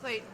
Clayton.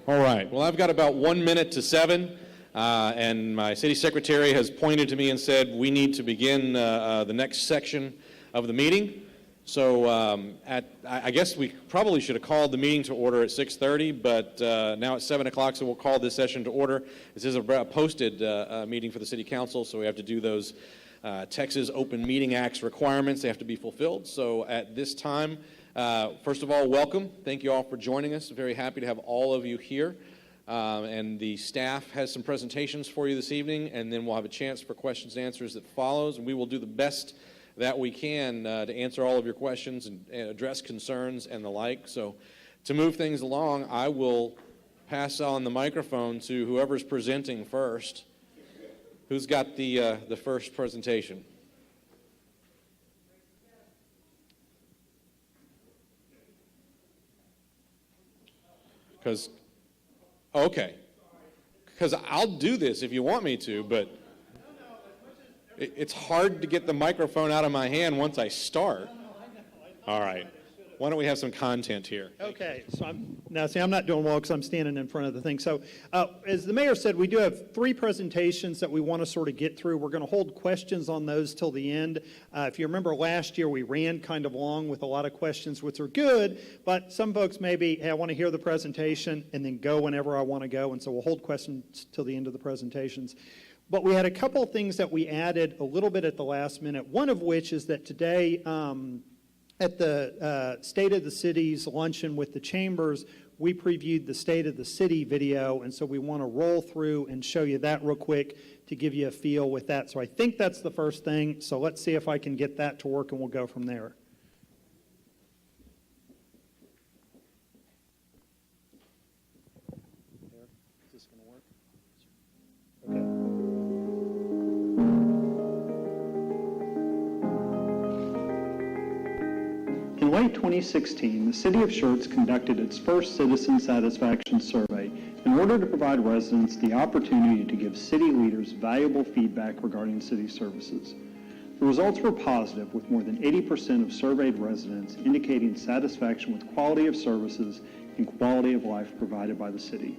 All right. Well, I've got about 1 minute to 7, and my city secretary has pointed to me and said we need to begin the next section of the meeting. So I guess we probably should have called the meeting to order at 6:30, but now it's 7 o'clock, so we'll call this session to order. This is a posted meeting for the City Council, so we have to do those Texas Open Meeting Act's requirements. They have to be fulfilled. So at this time, first of all, welcome. Thank you all for joining us. Very happy to have all of you here. And the staff has some presentations for you this evening, and then we'll have a chance for questions and answers that follows, and we will do the best that we can to answer all of your questions and address concerns and the like. So to move things along, I will pass on the microphone to whoever's presenting first. Who's got the first presentation? Because I'll do this if you want me to, but it's hard to get the microphone out of my hand once I start. All right. Why don't we have some content here? Okay, so I'm not doing well because I'm standing in front of the thing. So as the mayor said, we do have 3 presentations that we want to sort of get through. We're going to hold questions on those till the end. If you remember last year, we ran kind of long with a lot of questions, which are good, but some folks maybe, hey, I want to hear the presentation and then go whenever I want to go, and so we'll hold questions till the end of the presentations. But we had a couple of things that we added a little bit at the last minute, one of which is that today, at the State of the City's luncheon with the chambers, we previewed the State of the City video, and so we want to roll through and show you that real quick to give you a feel with that. So I think that's the first thing, so let's see if I can get that to work, and we'll go from there. Is this going to work? Okay. In late 2016, the City of Schertz conducted its first citizen satisfaction survey in order to provide residents the opportunity to give city leaders valuable feedback regarding city services. The results were positive, with more than 80% of surveyed residents indicating satisfaction with quality of services and quality of life provided by the city.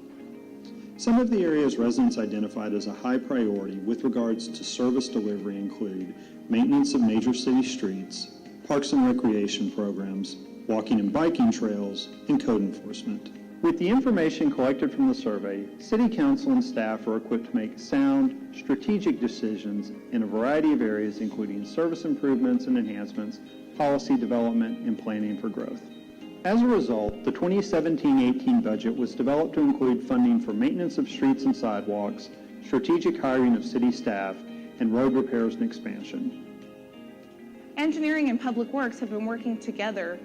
Some of the areas residents identified as a high priority with regards to service delivery include maintenance of major city streets, parks and recreation programs, walking and biking trails, and code enforcement. With the information collected from the survey, City Council and staff are equipped to make sound, strategic decisions in a variety of areas, including service improvements and enhancements, policy development, and planning for growth. As a result, the 2017-18 budget was developed to include funding for maintenance of streets and sidewalks, strategic hiring of city staff, and road repairs and expansion. Engineering and Public Works have been working together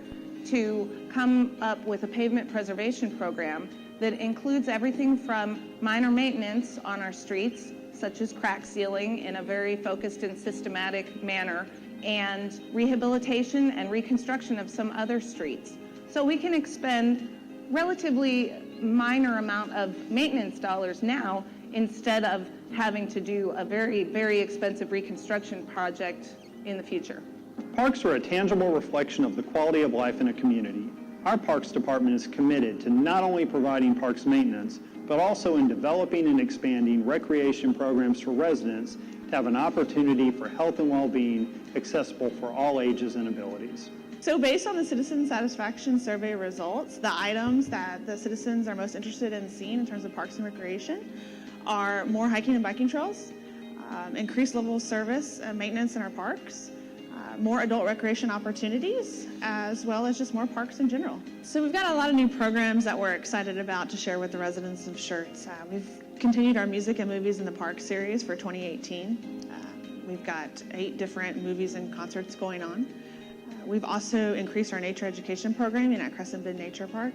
to come up with a pavement preservation program that includes everything from minor maintenance on our streets, such as crack sealing in a very focused and systematic manner, and rehabilitation and reconstruction of some other streets. So we can expend relatively minor amount of maintenance dollars now instead of having to do a very, very expensive reconstruction project in the future. Parks are a tangible reflection of the quality of life in a community. Our Parks Department is committed to not only providing parks maintenance, but also in developing and expanding recreation programs for residents to have an opportunity for health and well-being accessible for all ages and abilities. So based on the citizen satisfaction survey results, the items that the citizens are most interested in seeing in terms of parks and recreation are more hiking and biking trails, increased level of service and maintenance in our parks, more adult recreation opportunities, as well as just more parks in general. So we've got a lot of new programs that we're excited about to share with the residents of Schertz. We've continued our Music and Movies in the Park series for 2018. We've got 8 different movies and concerts going on. We've also increased our nature education programming at Crescent Bend Nature Park.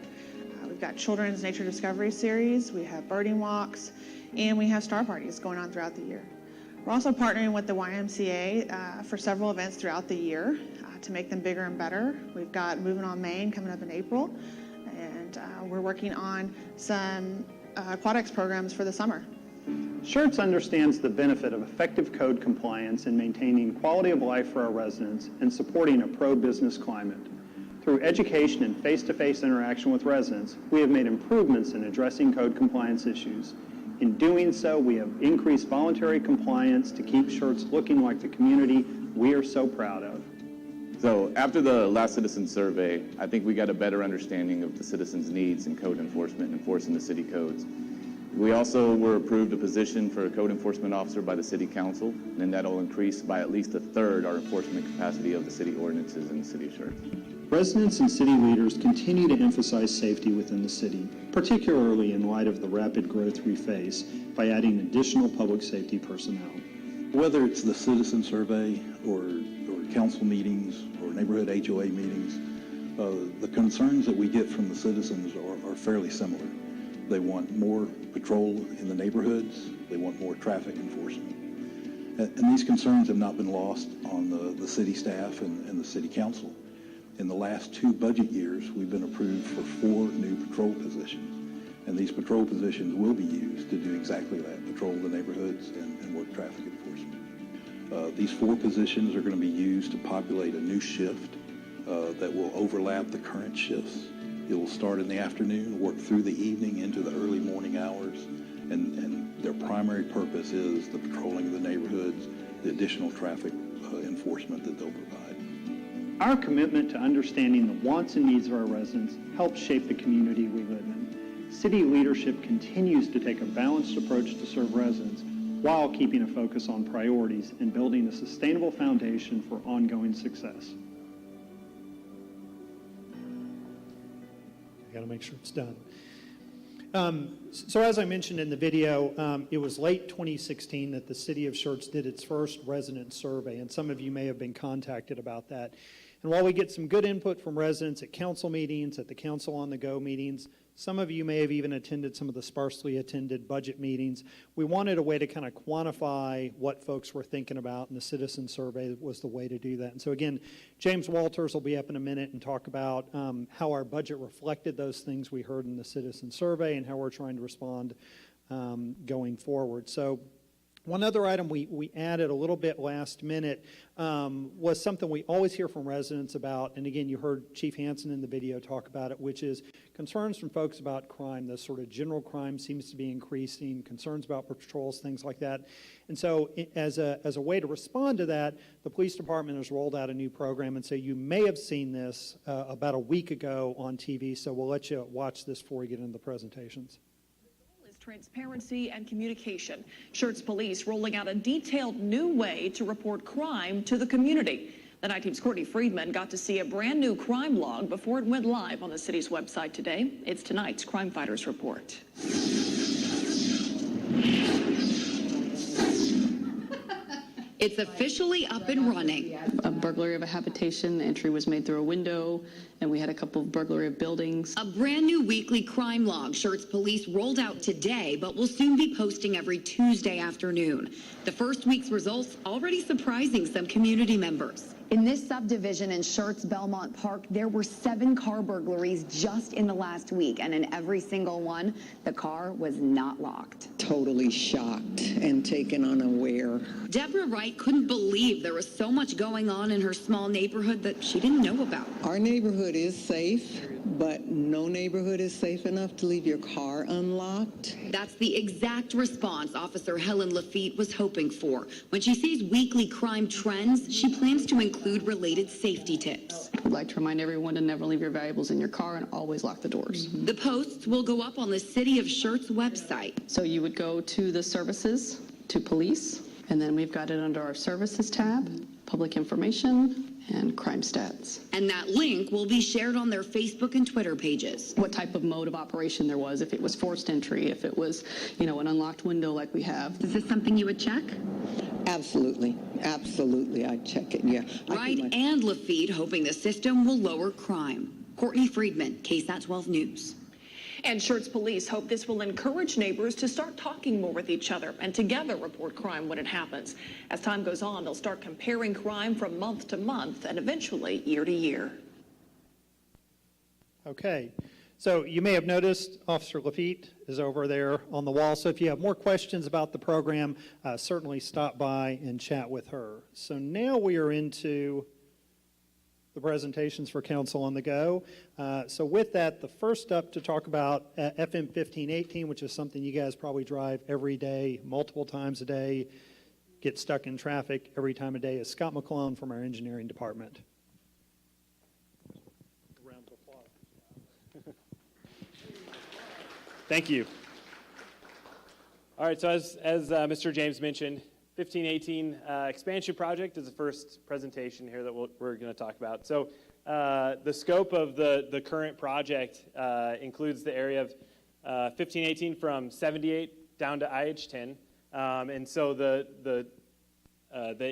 We've got Children's Nature Discovery Series, we have birding walks, and we have star parties going on throughout the year. We're also partnering with the YMCA for several events throughout the year to make them bigger and better. We've got Moving on Main coming up in April, and we're working on some aquatics programs for the summer. Schertz understands the benefit of effective code compliance in maintaining quality of life for our residents and supporting a pro-business climate. Through education and face-to-face interaction with residents, we have made improvements in addressing code compliance issues. In doing so, we have increased voluntary compliance to keep Schertz looking like the community we are so proud of. So after the last citizen survey, I think we got a better understanding of the citizens' needs in code enforcement and enforcing the city codes. We also were approved a position for a code enforcement officer by the city council, and that'll increase by at least 1/3 our enforcement capacity of the city ordinances in the city of Schertz. Residents and city leaders continue to emphasize safety within the city, particularly in light of the rapid growth we face by adding additional public safety personnel. Whether it's the citizen survey or council meetings or neighborhood HOA meetings, the concerns that we get from the citizens are fairly similar. They want more patrol in the neighborhoods. They want more traffic enforcement. And these concerns have not been lost on the city staff and the city council. In the last 2 budget years, we've been approved for 4 new patrol positions. And these patrol positions will be used to do exactly that, patrol the neighborhoods and work traffic enforcement. These 4 positions are going to be used to populate a new shift that will overlap the current shifts. It will start in the afternoon, work through the evening into the early morning hours, and their primary purpose is the patrolling of the neighborhoods, the additional traffic enforcement that they'll provide. Our commitment to understanding the wants and needs of our residents helps shape the community we live in. City leadership continues to take a balanced approach to serve residents while keeping a focus on priorities and building a sustainable foundation for ongoing success. I got to make sure it's done. So as I mentioned in the video, it was late 2016 that the city of Schertz did its first resident survey, and some of you may have been contacted about that. And while we get some good input from residents at council meetings, at the Council on the Go meetings, some of you may have even attended some of the sparsely attended budget meetings. We wanted a way to kind of quantify what folks were thinking about, and the citizen survey was the way to do that. And so again, James Walters will be up in a minute and talk about how our budget reflected those things we heard in the citizen survey and how we're trying to respond going forward. So One other item we added a little bit last minute was something we always hear from residents about, and again, you heard Chief Hansen in the video talk about it, which is concerns from folks about crime. The sort of general crime seems to be increasing, concerns about patrols, things like that. And so as a way to respond to that, the police department has rolled out a new program, and so you may have seen this about a week ago on TV, so we'll let you watch this before we get into the presentations. Transparency and communication. Schertz police rolling out a detailed new way to report crime to the community. The Night Team's Courtney Friedman got to see a brand new crime log before it went live on the city's website today. It's tonight's Crime Fighters Report. It's officially up and running. A burglary of a habitation, the entry was made through a window, and we had a couple of burglary of buildings. A brand new weekly crime log Schertz police rolled out today, but will soon be posting every Tuesday afternoon. The first week's results already surprising some community members. In this subdivision in Schertz Belmont Park, there were 7 car burglaries just in the last week, and in every single one, the car was not locked. Totally shocked and taken unaware. Deborah Wright couldn't believe there was so much going on in her small neighborhood that she didn't know about. Our neighborhood is safe, but no neighborhood is safe enough to leave your car unlocked. That's the exact response Officer Helen Lafitte was hoping for. When she sees weekly crime trends, she plans to include related safety tips. I'd like to remind everyone to never leave your valuables in your car and always lock the doors. The posts will go up on the City of Schertz website. So you would go to the services, to police, and then we've got it under our services tab, public information, and crime stats. And that link will be shared on their Facebook and Twitter pages. What type of mode of operation there was, if it was forced entry, if it was, an unlocked window like we have. Is this something you would check? Absolutely. Absolutely. I check it, yeah. Wright and Lafitte hoping the system will lower crime. Courtney Friedman, KSAT 12 News. And Schertz police hope this will encourage neighbors to start talking more with each other and together report crime when it happens. As time goes on, they'll start comparing crime from month to month and eventually year to year. Okay, so you may have noticed Officer Lafitte is over there on the wall. So if you have more questions about the program, certainly stop by and chat with her. So now we are into the presentations for Council on the Go. So with that, the first up to talk about FM 1518, which is something you guys probably drive every day, multiple times a day, get stuck in traffic every time a day, is Scott McClone from our engineering department. Round of applause. Thank you. All right, so as Mr. James mentioned, 1518 expansion project is the first presentation here that we're going to talk about. So the scope of the current project includes the area of 1518 from 78 down to IH10. And so the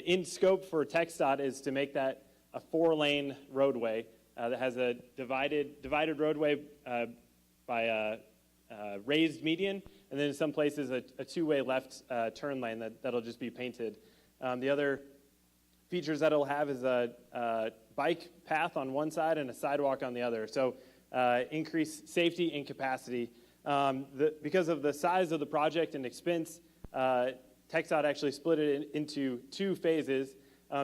in scope for TxDOT is to make that a 4-lane roadway that has a divided roadway by a raised median, and then in some places a 2-way left turn lane that'll just be painted. The other features that it'll have is a bike path on one side and a sidewalk on the other. So increase safety and capacity. Because of the size of the project and expense, TxDOT actually split it into 2 phases.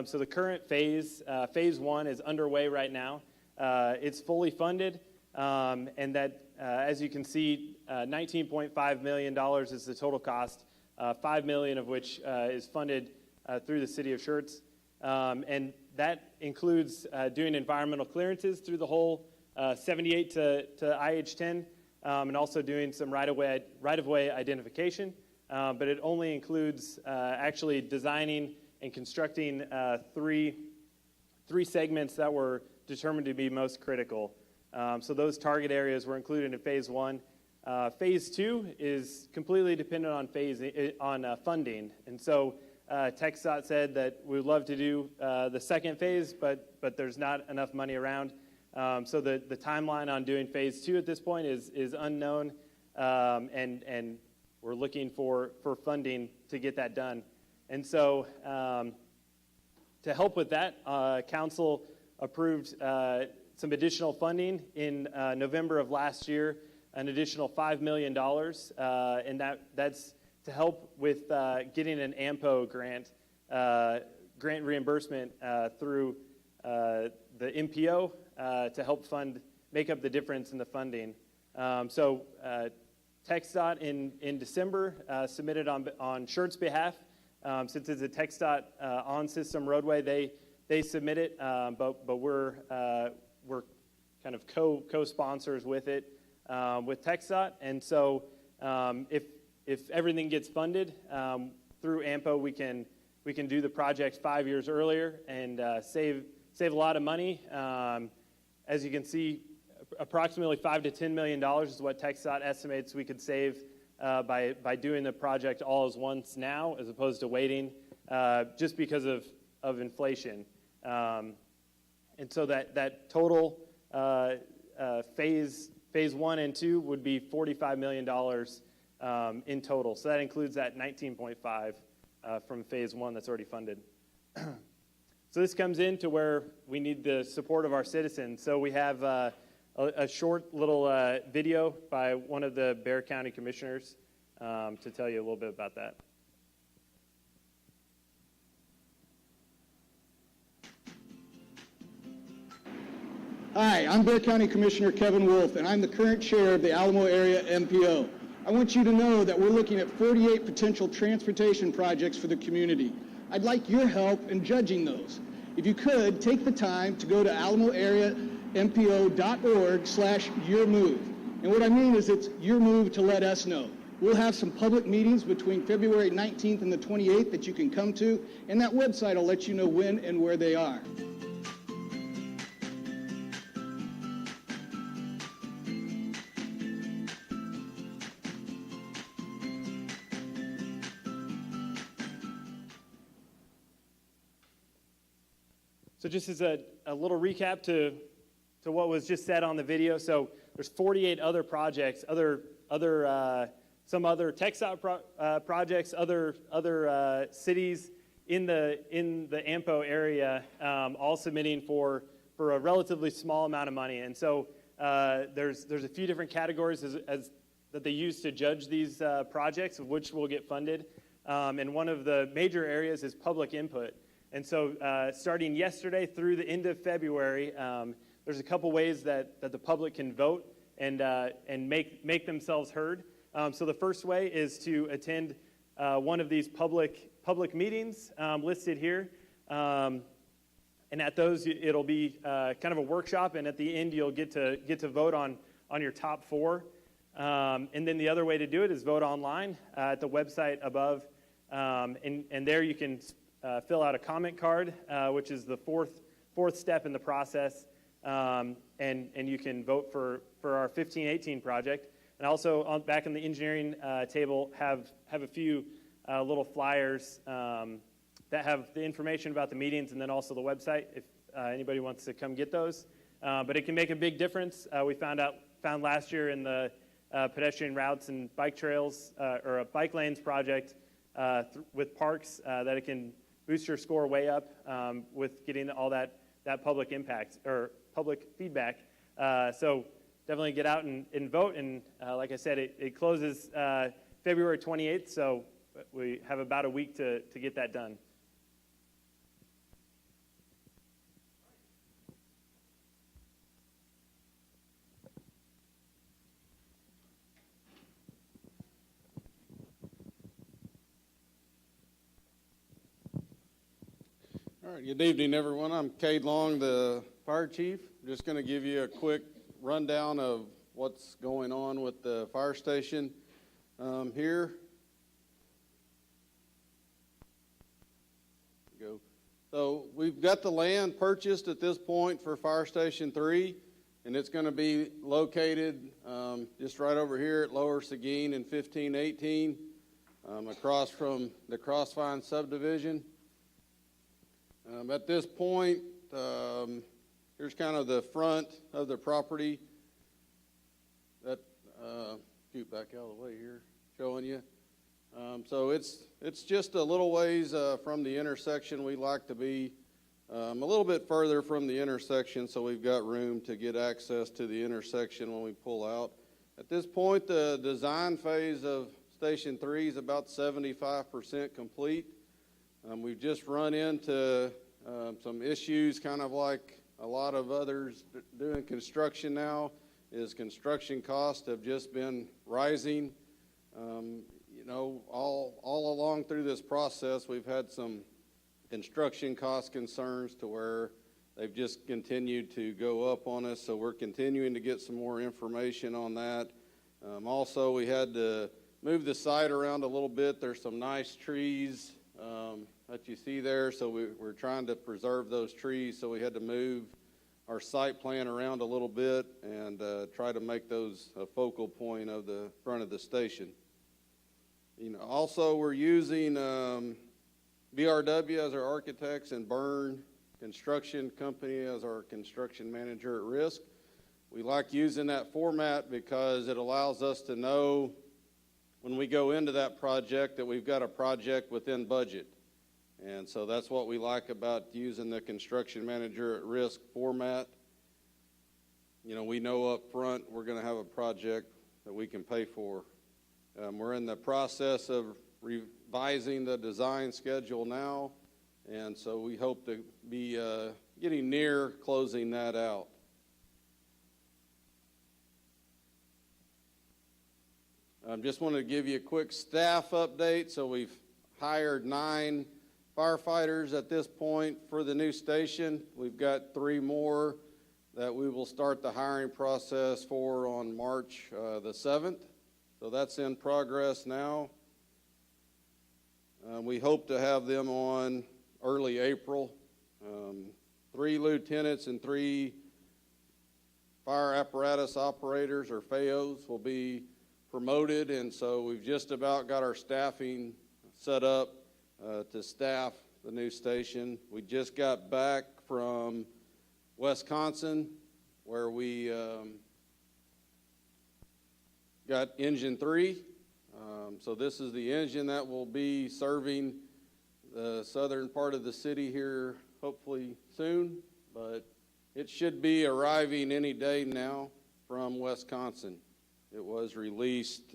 So the current phase 1 is underway right now. It's fully funded, and that, as you can see, $19.5 million is the total cost, $5 million of which is funded through the city of Schertz. And that includes doing environmental clearances through the whole 78 to IH10, and also doing some right-of-way identification. But it only includes actually designing and constructing three segments that were determined to be most critical. So those target areas were included in phase 1. Phase 2 is completely dependent on funding, and so TxDOT said that we would love to do the second phase, but there's not enough money around. So the timeline on doing phase 2 at this point is unknown, and we're looking for funding to get that done. And so to help with that, Council approved some additional funding in November of last year, an additional $5 million, and that's help with getting an AMPO grant reimbursement through the MPO to help make up the difference in the funding. So TxDOT in December submitted on Schertz behalf. Since it's a TxDOT on-system roadway, they submit it, but we're kind of co-sponsors with it with TxDOT. And so if everything gets funded through AMPO, we can do the project 5 years earlier and save a lot of money. As you can see, approximately $5 to $10 million is what TxDOT estimates we could save by doing the project all at once now, as opposed to waiting, just because of inflation. And so that total phase 1 and 2 would be $45 million in total. So that includes that 19.5 from phase 1 that's already funded. So this comes into where we need the support of our citizens. So we have a short little video by one of the Bexar County Commissioners to tell you a little bit about that. Hi, I'm Bexar County Commissioner Kevin Wolf, and I'm the current chair of the Alamo Area MPO. I want you to know that we're looking at 48 potential transportation projects for the community. I'd like your help in judging those. If you could, take the time to go to alamoareampo.org/yourmove. And what I mean is it's your move to let us know. We'll have some public meetings between February 19th and the 28th that you can come to, and that website will let you know when and where they are. So just as a little recap to what was just said on the video, so there's 48 other projects, some other TxDOT projects, other cities in the AMPO area, all submitting for a relatively small amount of money. And so there's a few different categories that they use to judge these projects, of which will get funded. And one of the major areas is public input. And so starting yesterday through the end of February, there's a couple ways that the public can vote and make themselves heard. So the first way is to attend one of these public meetings listed here. And at those, it'll be kind of a workshop, and at the end, you'll get to vote on your top 4. And then the other way to do it is vote online at the website above. And there you can fill out a comment card, which is the fourth step in the process, and you can vote for our 1518 project. And also back in the engineering table have a few little flyers that have the information about the meetings and then also the website if anybody wants to come get those. But it can make a big difference. We found last year in the pedestrian routes and bike trails or a bike lanes project with parks that it can boost your score way up with getting all that public impact or public feedback. So definitely get out and vote. And like I said, it closes February 28th, so we have about a week to get that done. All right, good evening, everyone. I'm Cade Long, the fire chief. Just going to give you a quick rundown of what's going on with the fire station here. Go. So we've got the land purchased at this point for Fire Station 3, and it's going to be located just right over here at Lower Seguin in 1518, across from the Crossvine subdivision. At this point, here's kind of the front of the property. That scoot back out of the way here, showing you. So it's just a little ways from the intersection. We like to be a little bit further from the intersection, so we've got room to get access to the intersection when we pull out. At this point, the design phase of Station 3 is about 75% complete. We've just run into some issues, kind of like a lot of others doing construction now, is construction costs have just been rising. You know, all along through this process, we've had some construction cost concerns to where they've just continued to go up on us, so we're continuing to get some more information on that. Also, we had to move the site around a little bit. There's some nice trees that you see there, so we're trying to preserve those trees, so we had to move our site plan around a little bit and try to make those a focal point of the front of the station. You know, also, we're using VRW as our architects and Byrne Construction Company as our construction manager at risk. We like using that format because it allows us to know when we go into that project that we've got a project within budget. And so that's what we like about using the construction manager at risk format. You know, we know up front we're going to have a project that we can pay for. We're in the process of revising the design schedule now, and so we hope to be getting near closing that out. Just wanted to give you a quick staff update. So we've hired 9 firefighters at this point for the new station. We've got 3 more that we will start the hiring process for on March the 7th. So that's in progress now. We hope to have them on early April. 3 lieutenants and 3 fire apparatus operators, or FAOs, will be promoted, and so we've just about got our staffing set up to staff the new station. We just got back from Wisconsin, where we got engine 3. So this is the engine that will be serving the southern part of the city here hopefully soon, but it should be arriving any day now from Wisconsin. It was released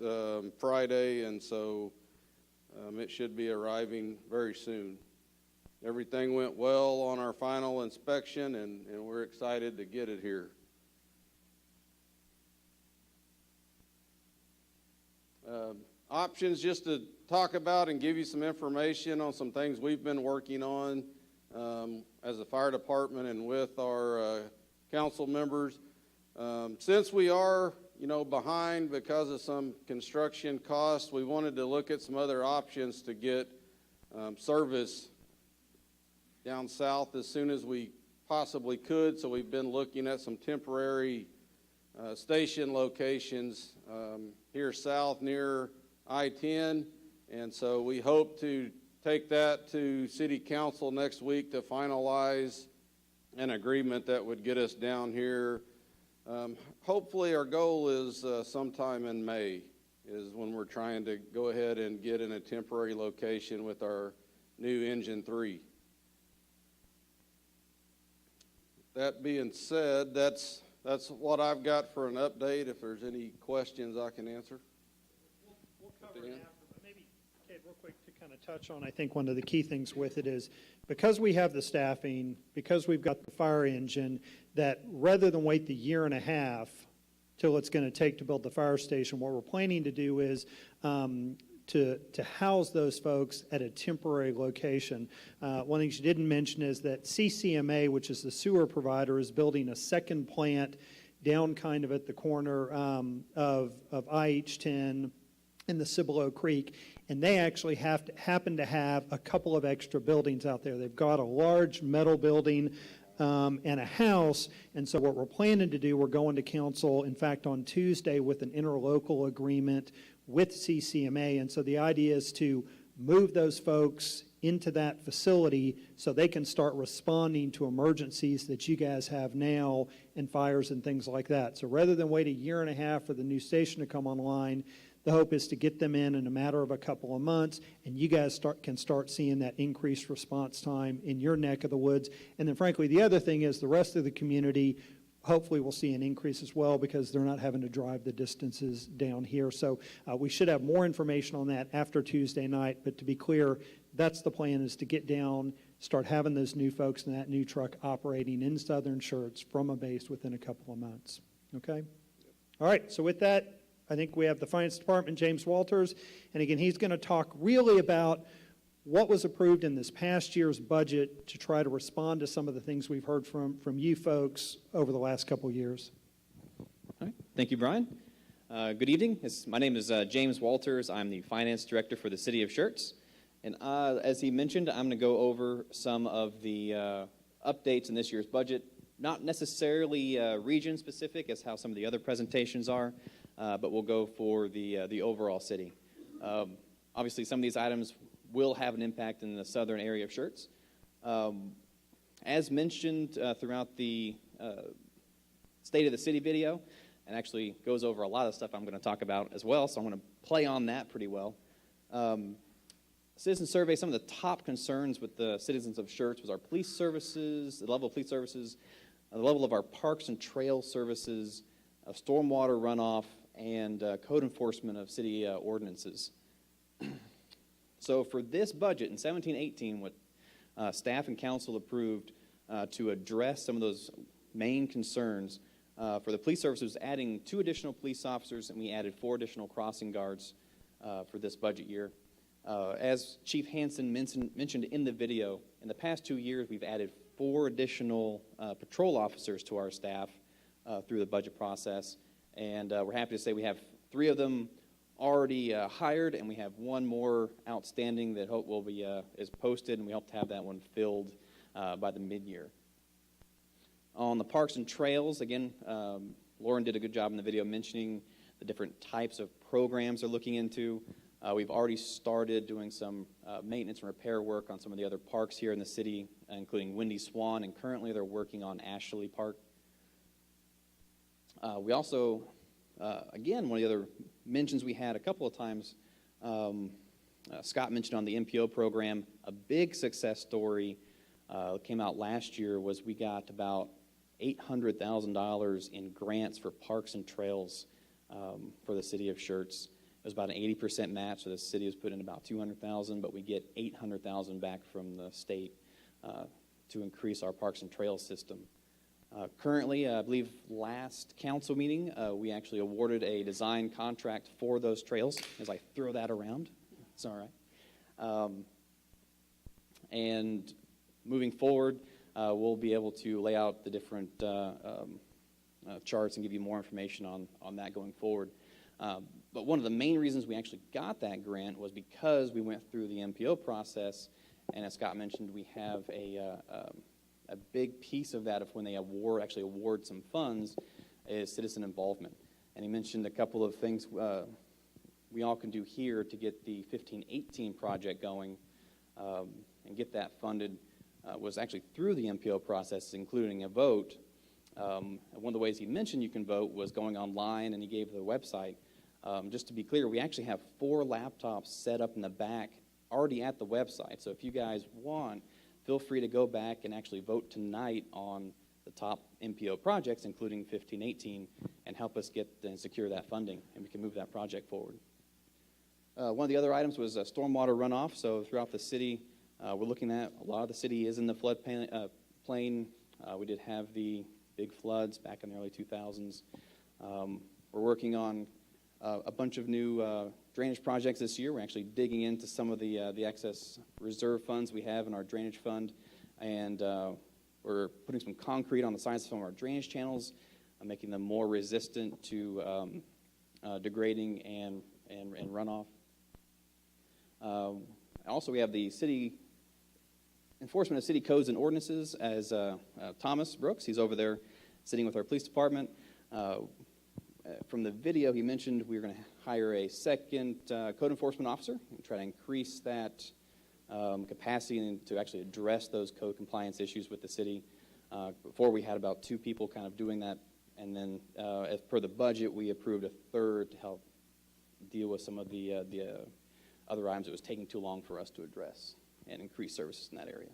Friday, and so it should be arriving very soon. Everything went well on our final inspection, and we're excited to get it here. Options, just to talk about and give you some information on some things we've been working on as a fire department and with our council members. Since we are behind because of some construction costs, we wanted to look at some other options to get service down south as soon as we possibly could. So we've been looking at some temporary station locations here south near I-10, and so we hope to take that to City Council next week to finalize an agreement that would get us down here. Hopefully our goal is sometime in May is when we're trying to go ahead and get in a temporary location with our new engine 3. That being said, that's what I've got for an update. If there's any questions I can answer. We'll cover it after, but maybe, Kate, real quick to kind of touch on, I think one of the key things with it is because we have the staffing, because we've got the fire engine, that rather than wait the 1.5 years till it's going to take to build the fire station, what we're planning to do is to house those folks at a temporary location. One of the things you didn't mention is that CCMA, which is the sewer provider, is building a second plant down kind of at the corner of IH-10 and the Cibolo Creek, and they actually happen to have a couple of extra buildings out there. They've got a large metal building and a house, and so what we're planning to do, we're going to council, in fact, on Tuesday with an interlocal agreement with CCMA, and so the idea is to move those folks into that facility so they can start responding to emergencies that you guys have now and fires and things like that. So rather than wait 1.5 years for the new station to come online, the hope is to get them in a matter of a couple of months, and you guys can start seeing that increased response time in your neck of the woods. And then, frankly, the other thing is the rest of the community, hopefully we'll see an increase as well because they're not having to drive the distances down here. So we should have more information on that after Tuesday night. But to be clear, that's the plan, is to get down, start having those new folks and that new truck operating in Southern Schertz from a base within a couple of months. Okay? All right, so with that, I think we have the Finance Department, James Walters. And again, he's going to talk really about what was approved in this past year's budget to try to respond to some of the things we've heard from you folks over the last couple of years. All right. Thank you, Brian. Good evening. My name is James Walters. I'm the Finance Director for the City of Schertz. And as he mentioned, I'm going to go over some of the updates in this year's budget, not necessarily region-specific as how some of the other presentations are, but we'll go for the overall city. Obviously, some of these items will have an impact in the southern area of Schertz. As mentioned throughout the State of the City video, and actually goes over a lot of stuff I'm going to talk about as well, so I'm going to play on that pretty well. Citizen survey, some of the top concerns with the citizens of Schertz was our police services, the level of police services, the level of our parks and trail services, stormwater runoff, and code enforcement of city ordinances. So for this budget in 17-18, what staff and council approved to address some of those main concerns, for the police services, adding 2 additional police officers, and we added 4 additional crossing guards for this budget year. As Chief Hansen mentioned in the video, in the past 2 years, we've added 4 additional patrol officers to our staff through the budget process, and we're happy to say we have 3 of them already hired, and we have 1 more outstanding that hope will be is posted, and we hope to have that one filled by the mid-year. On the parks and trails, again, Lauren did a good job in the video mentioning the different types of programs they're looking into. We've already started doing some maintenance and repair work on some of the other parks here in the city, including Windy Swan, and currently they're working on Ashley Park. We also, again, one of the other mentions we had a couple of times, Scott mentioned on the MPO program, a big success story came out last year was we got about $800,000 in grants for parks and trails for the city of Schertz. It was about an 80% match, so the city has put in about $200,000, but we get $800,000 back from the state to increase our parks and trails system. Currently, I believe last council meeting, we actually awarded a design contract for those trails, as I throw that around. It's all right. And moving forward, we'll be able to lay out the different charts and give you more information on that going forward. But one of the main reasons we actually got that grant was because we went through the MPO process, and as Scott mentioned, we have a big piece of that of when they actually award some funds is citizen involvement. And he mentioned a couple of things we all can do here to get the 15-18 project going and get that funded was actually through the MPO process, including a vote. One of the ways he mentioned you can vote was going online, and he gave the website. Just to be clear, we actually have 4 laptops set up in the back already at the website. So if you guys want, feel free to go back and actually vote tonight on the top MPO projects, including 15-18, and help us get and secure that funding, and we can move that project forward. One of the other items was stormwater runoff. So throughout the city, we're looking at a lot of the city is in the flood plain. We did have the big floods back in the early 2000s. We're working on a bunch of new drainage projects this year. We're actually digging into some of the excess reserve funds we have in our drainage fund, and we're putting some concrete on the sides of some of our drainage channels, making them more resistant to degrading and runoff. Also, we have the city enforcement of city codes and ordinances as Thomas Brooks. He's over there sitting with our police department. From the video, he mentioned we were going to hire a second code enforcement officer and try to increase that capacity to actually address those code compliance issues with the city. Before, we had about 2 people kind of doing that, and then as per the budget, we approved a third to help deal with some of the other items that was taking too long for us to address and increase services in that area.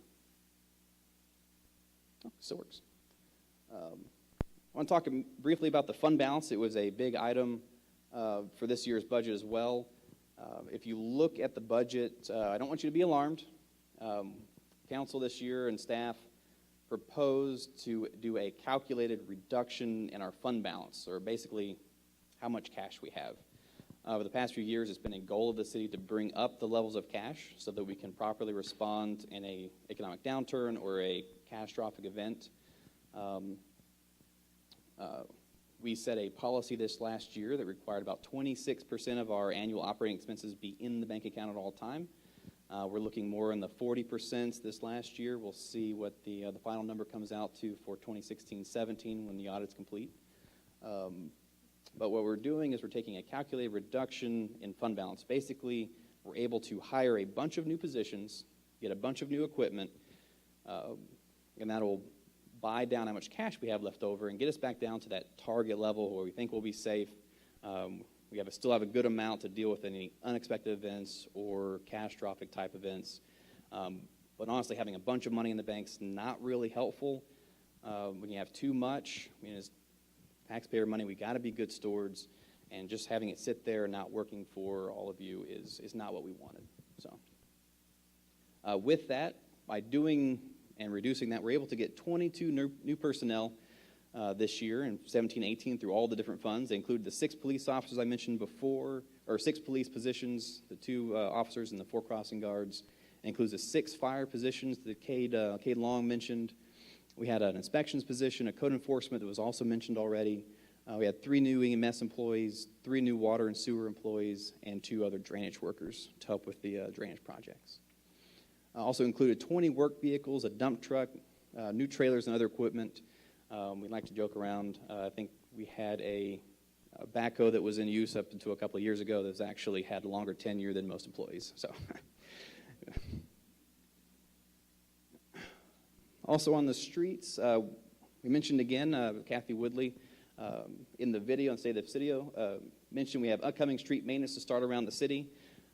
Oh, still works. want to talk briefly about the fund balance. It was a big item for this year's budget as well. If you look at the budget, I don't want you to be alarmed. Council this year and staff proposed to do a calculated reduction in our fund balance, or basically how much cash we have. Over the past few years, it's been a goal of the city to bring up the levels of cash so that we can properly respond in an economic downturn or a catastrophic event. We set a policy this last year that required about 26% of our annual operating expenses be in the bank account at all time. We're looking more in the 40% this last year. We'll see what the final number comes out to for 2016-17 when the audit's complete. But what we're doing is we're taking a calculated reduction in fund balance. Basically, we're able to hire a bunch of new positions, get a bunch of new equipment, and that'll buy down how much cash we have left over and get us back down to that target level where we think we'll be safe. We still have a good amount to deal with any unexpected events or catastrophic type events. But honestly, having a bunch of money in the bank's not really helpful. When you have too much, it's taxpayer money, we got to be good stewards, and just having it sit there and not working for all of you is not what we wanted. So, with that, by doing and reducing that, we're able to get 22 new personnel this year in 17-18 through all the different funds. They include the 6 police officers I mentioned before, or 6 police positions, the 2 officers and the 4 crossing guards. It includes the 6 fire positions that Cade Long mentioned. We had an inspections position, a code enforcement that was also mentioned already. We had 3 new EMS employees, 3 new water and sewer employees, and 2 other drainage workers to help with the drainage projects. Also included 20 work vehicles, a dump truck, new trailers and other equipment. We like to joke around. I think we had a backhoe that was in use up until a couple of years ago that's actually had longer tenure than most employees. So, also on the streets, we mentioned again, Kathy Woodley in the video and State of the Video mentioned we have upcoming street maintenance to start around the city.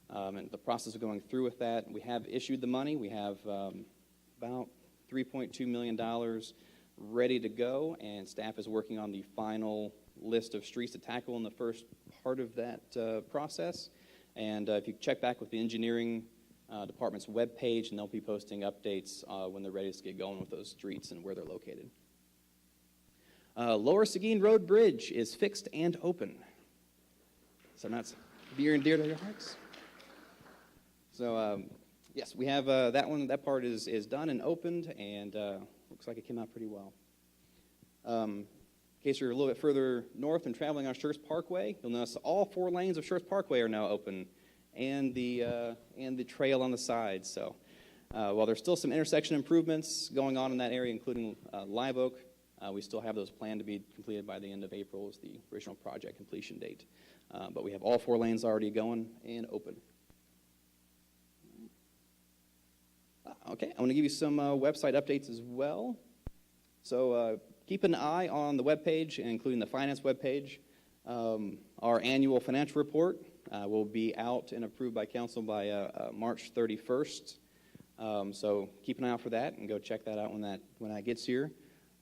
And the process of going through with that, we have issued the money. We have about $3.2 million ready to go, and staff is working on the final list of streets to tackle in the first part of that process. And if you check back with the engineering department's webpage, and they'll be posting updates when they're ready to get going with those streets and where they're located. Lower Seguin Road Bridge is fixed and open. So that's near and dear to your hearts. So, yes, we have that one. That part is done and opened, and looks like it came out pretty well. In case you're a little bit further north and traveling on Schertz Parkway, you'll notice all 4 lanes of Schertz Parkway are now open, and the trail on the side. So, while there's still some intersection improvements going on in that area, including Live Oak, we still have those planned to be completed by the end of April is the original project completion date. But we have all 4 lanes already going and open. Okay, I want to give you some website updates as well. So keep an eye on the webpage, including the finance webpage. Our annual financial report will be out and approved by council by March 31st. So keep an eye out for that and go check that out when that gets here.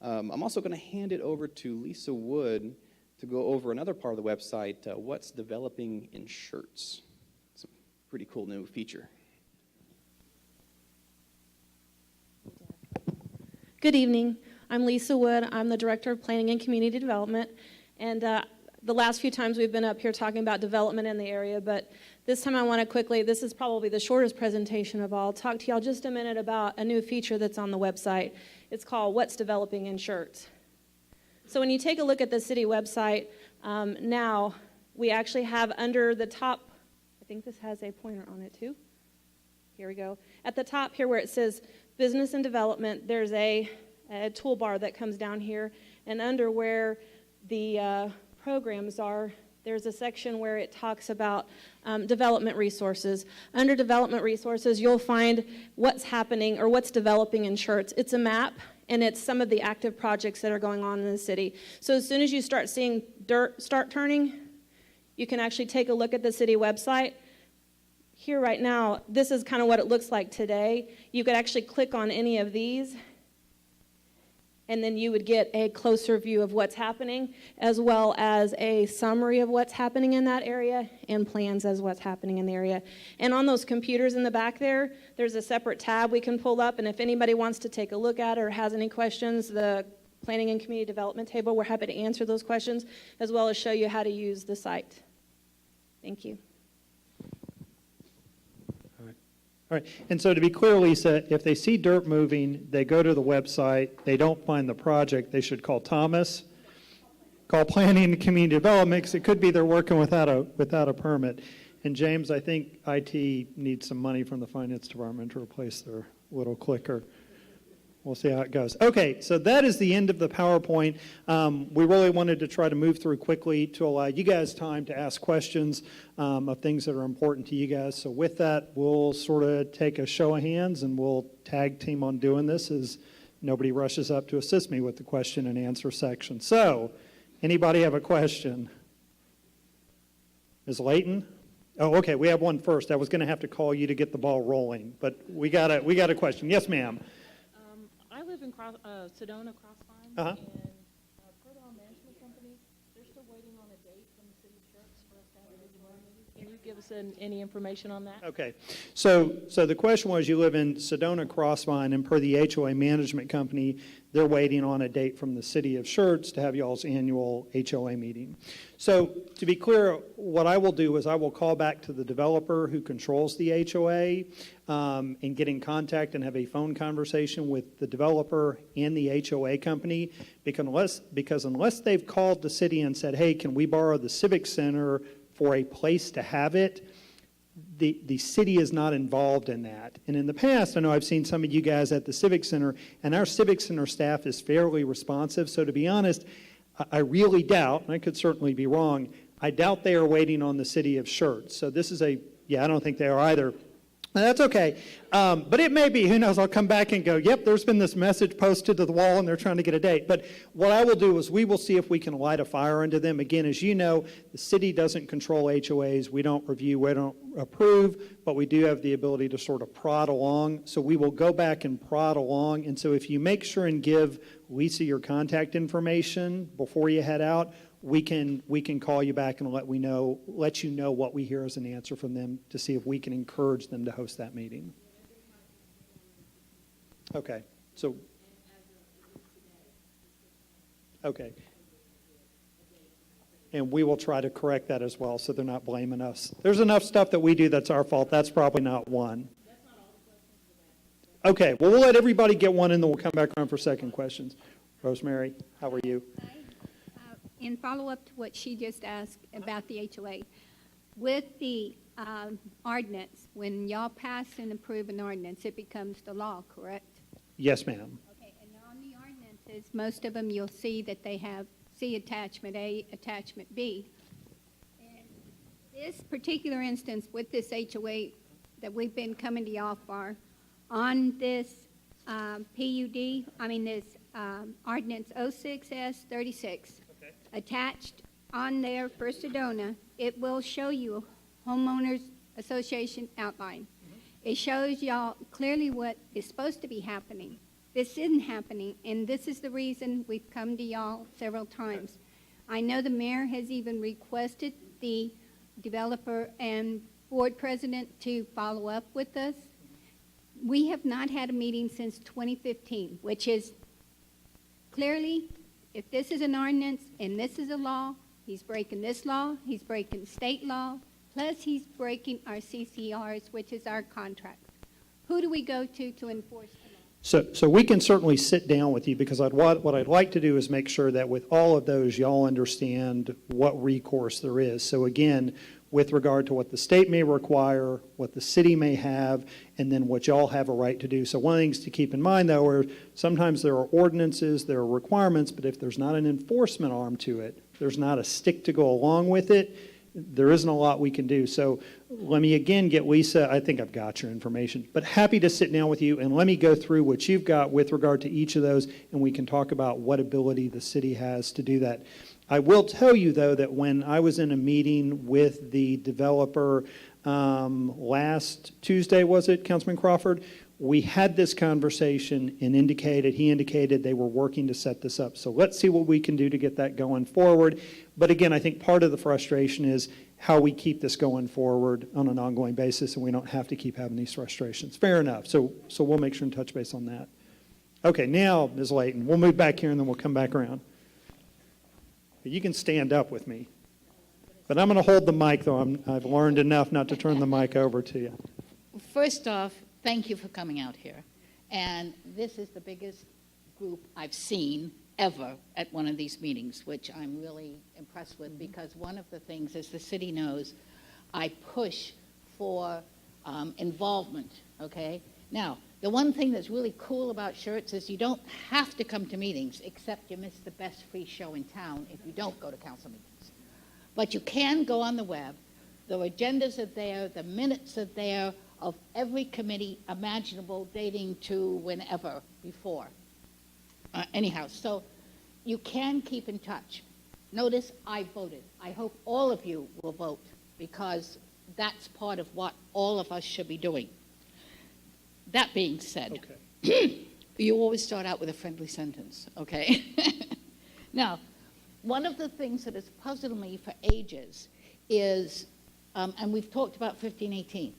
I'm also going to hand it over to Lisa Wood to go over another part of the website, what's developing in Schertz. It's a pretty cool new feature. Good evening. I'm Lisa Wood. I'm the Director of Planning and Community Development. And the last few times we've been up here talking about development in the area, but this time I want to quickly, this is probably the shortest presentation of all, talk to y'all just a minute about a new feature that's on the website. It's called What's Developing in Schertz. So when you take a look at the city website, now we actually have under the top, I think this has a pointer on it too. Here we go. At the top here where it says Business and Development, there's a toolbar that comes down here, and under where the programs are, there's a section where it talks about development resources. Under development resources, you'll find what's happening or what's developing in Schertz. It's a map, and it's some of the active projects that are going on in the city. So as soon as you start seeing dirt start turning, you can actually take a look at the city website. Here right now, this is kind of what it looks like today. You could actually click on any of these, And then you would get a closer view of what's happening, as well as a summary of what's happening in that area and plans as what's happening in the area. And on those computers in the back there, there's a separate tab we can pull up. And if anybody wants to take a look at it or has any questions, the Planning and Community Development table, we're happy to answer those questions, as well as show you how to use the site. Thank you. All right, and so to be clear, Lisa, if they see dirt moving, they go to the website, they don't find the project, they should call Thomas, call Planning and Community Development, because it could be they're working without a permit. And James, I think IT needs some money from the Finance Department to replace their little clicker. We'll see how it goes. Okay, so that is the end of the PowerPoint. We really wanted to try to move through quickly to allow you guys time to ask questions of things that are important to you guys. So with that, we'll sort of take a show of hands and we'll tag team on doing this as nobody rushes up to assist me with the question and answer section. So, anybody have a question? Ms. Layton? Oh, okay, we have one first. I was going to have to call you to get the ball rolling, but we got a question. Yes, ma'am. I live in Sedona, Crossvine, Uh-huh. and per our management company, they're still waiting on a date from the city of Schertz for us to have a big board meeting. Can you give us any information on that? Okay, so the question was, you live in Sedona, Crossvine, and per the HOA management company, they're waiting on a date from the city of Schertz to have y'all's annual HOA meeting. So to be clear, what I will do is I will call back to the developer who controls the HOA and get in contact and have a phone conversation with the developer and the HOA company, because unless they've called the city and said, hey, can we borrow the Civic Center for a place to have it, the city is not involved in that. And in the past, I know I've seen some of you guys at the Civic Center, and our Civic Center staff is fairly responsive. So to be honest, I really doubt, and I could certainly be wrong, I doubt they are waiting on the city of Schertz. So this is I don't think they are either. That's okay. But it may be, who knows, I'll come back and go, yep, there's been this message posted to the wall and they're trying to get a date. But what I will do is we will see if we can light a fire under them. Again, as you know, the city doesn't control HOAs. We don't review, we don't approve, but we do have the ability to sort of prod along. So we will go back and prod along. And so if you make sure and give Lisa your contact information before you head out, we can call you back and let you know what we hear as an answer from them to see if we can encourage them to host that meeting. Okay, so, okay. And we will try to correct that as well so they're not blaming us. There's enough stuff that we do that's our fault. That's probably not one. Okay, well, we'll let everybody get one and then we'll come back around for second questions. Rosemary, how are you? In follow-up to what she just asked about the HOA, with the ordinance, when y'all pass and approve an ordinance, it becomes the law, correct? Yes, ma'am. Okay, and on the ordinances, most of them you'll see that they have C attachment A, attachment B. And this particular instance with this HOA that we've been coming to y'all for, on this this ordinance 06S36, attached on there for Sedona, it will show you homeowners association outline. It shows y'all clearly what is supposed to be happening. This isn't happening, and this is the reason we've come to y'all several times. I know the mayor has even requested the developer and board president to follow up with us. We have not had a meeting since 2015, which is clearly, if this is an ordinance and this is a law, he's breaking this law, he's breaking state law, plus he's breaking our CCRs, which is our contract. Who do we go to enforce the law? So we can certainly sit down with you, because what I'd like to do is make sure that with all of those, y'all understand what recourse there is. So again, with regard to what the state may require, what the city may have, and then what y'all have a right to do. So one of the things to keep in mind, though, are sometimes there are ordinances, there are requirements, but if there's not an enforcement arm to it, there's not a stick to go along with it, there isn't a lot we can do. So let me again get Lisa. I think I've got your information, but happy to sit down with you and let me go through what you've got with regard to each of those, and we can talk about what ability the city has to do that. I will tell you, though, that when I was in a meeting with the developer last Tuesday, was it, Councilman Crawford? We had this conversation and he indicated they were working to set this up. So let's see what we can do to get that going forward. But again, I think part of the frustration is how we keep this going forward on an ongoing basis, and we don't have to keep having these frustrations. Fair enough. So we'll make sure and touch base on that. Okay, now, Ms. Layton, we'll move back here and then we'll come back around. You can stand up with me. But I'm going to hold the mic, though. I've learned enough not to turn the mic over to you. First off, thank you for coming out here. And this is the biggest group I've seen ever at one of these meetings, which I'm really impressed with, because one of the things, as the city knows, I push for involvement, okay? Now, the one thing that's really cool about Schertz is you don't have to come to meetings, except you miss the best free show in town if you don't go to council meetings. But you can go on the web. The agendas are there, the minutes are there of every committee imaginable dating to whenever before. Anyhow, so you can keep in touch. Notice I voted. I hope all of you will vote, because that's part of what all of us should be doing. That being said, you always start out with a friendly sentence, okay? Now, one of the things that has puzzled me for ages is, and we've talked about 1518,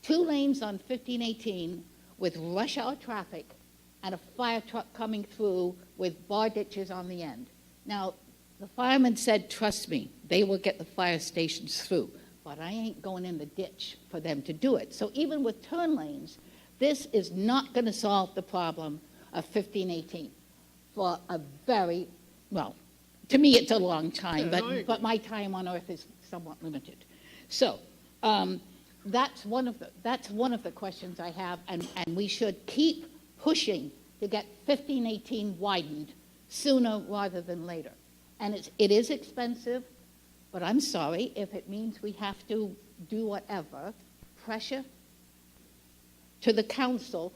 2 lanes on 1518 with rush hour traffic and a fire truck coming through with bar ditches on the end. Now, the fireman said, trust me, they will get the fire stations through, but I ain't going in the ditch for them to do it. So even with turn lanes, this is not going to solve the problem of 1518 for a very, well, to me it's a long time, but my time on earth is somewhat limited. So that's one of the questions I have, and we should keep pushing to get 1518 widened sooner rather than later. And it is expensive, but I'm sorry if it means we have to do whatever. Pressure to the council.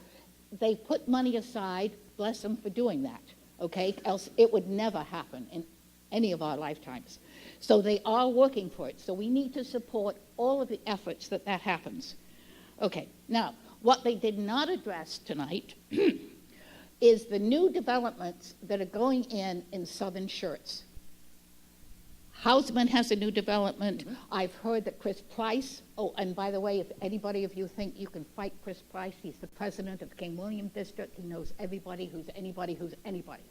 They put money aside, bless them for doing that, okay? Else it would never happen in any of our lifetimes. So they are working for it. So we need to support all of the efforts that happens. Okay, now, what they did not address tonight is the new developments that are going in southern Schertz. Houseman has a new development. I've heard that Chris Price, oh, and by the way, if anybody of you think you can fight Chris Price, he's the president of King William District. He knows everybody who's anybody,